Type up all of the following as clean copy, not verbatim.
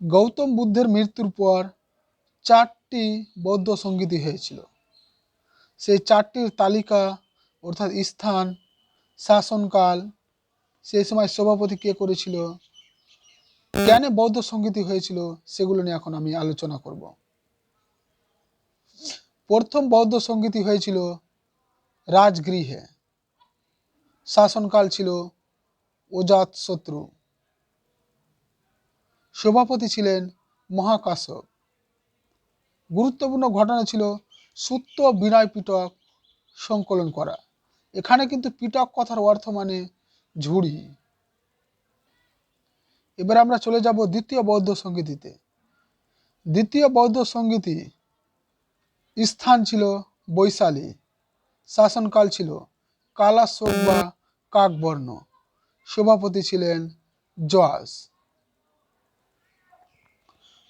গৌতম বুদ্ধের মৃত্যুর পর 4টি বৌদ্ধ সংগীতি হয়েছিল। সেই 4টির তালিকা অর্থাৎ স্থান, শাসনকাল, সেই সময় সভাপতি কে করেছিল, কেন বৌদ্ধ সংগীতি হয়েছিল, সেগুলো নিয়ে এখন আমি আলোচনা করব। প্রথম বৌদ্ধ সংগীতি হয়েছিল রাজগৃহে। শাসনকাল ছিল অজাতশত্রু। সভাপতি ছিলেন মহাকাশ্যপ। গুরুত্বপূর্ণ ঘটনা ছিল সূত্র বিনয় পিটক সংকলন করা। এখানে কিন্তু পিটক কথার অর্থ মানে ঝুড়ি। এবার আমরা চলে যাব দ্বিতীয় বৌদ্ধ সংগীতিতে। দ্বিতীয় বৌদ্ধ সংগীতি স্থান ছিল বৈশালী। শাসনকাল ছিল কালাশোক বা কাকবর্ণ। সভাপতি ছিলেন জয়াস।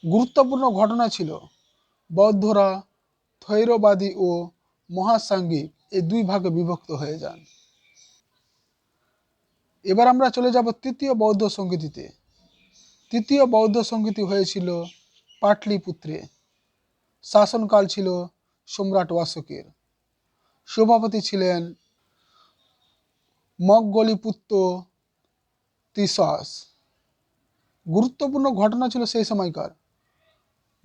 গুরুত্বপূর্ণ ঘটনা ছিল বৌদ্ধরা থৈরবাদী ও মহাসাঙ্গিক এই দুই ভাগে বিভক্ত হয়ে যান। এবার আমরা চলে যাব তৃতীয় বৌদ্ধ সংগীতিতে। তৃতীয় বৌদ্ধ সংগীতি হয়েছিল পাটলিপুত্রে। শাসনকাল ছিল সম্রাট অশোকের। সভাপতি ছিলেন মগগলিপুত্র তিসস। গুরুত্বপূর্ণ ঘটনা ছিল সেই সময়কার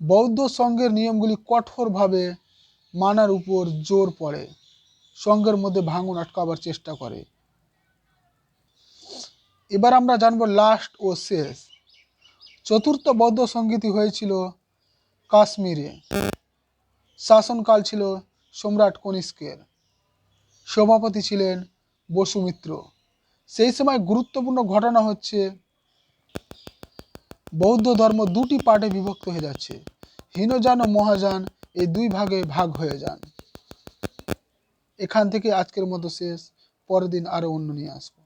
বৌদ্ধ সংঘের নিয়মগুলি কঠোরভাবে মানার উপর জোর পড়ে। সংঘের মধ্যে ভাঙন আটকাবার চেষ্টা করে। এবার আমরা জানব লাস্ট ও শেষ। চতুর্থ বৌদ্ধ সংগীতি হয়েছিল কাশ্মীরে। শাসনকাল ছিল সম্রাট কনিষ্কের। সভাপতি ছিলেন বসুমিত্র। সেই সময় গুরুত্বপূর্ণ ঘটনা হচ্ছে বৌদ্ধ ধর্ম দুটি পার্টে বিভক্ত হয়ে যাচ্ছে। হীনযান ও মহাযান এই দুই ভাগে ভাগ হয়ে যান। এখান থেকে আজকের মতো শেষ। পরের দিন আরো অন্য নিয়ে আসবো।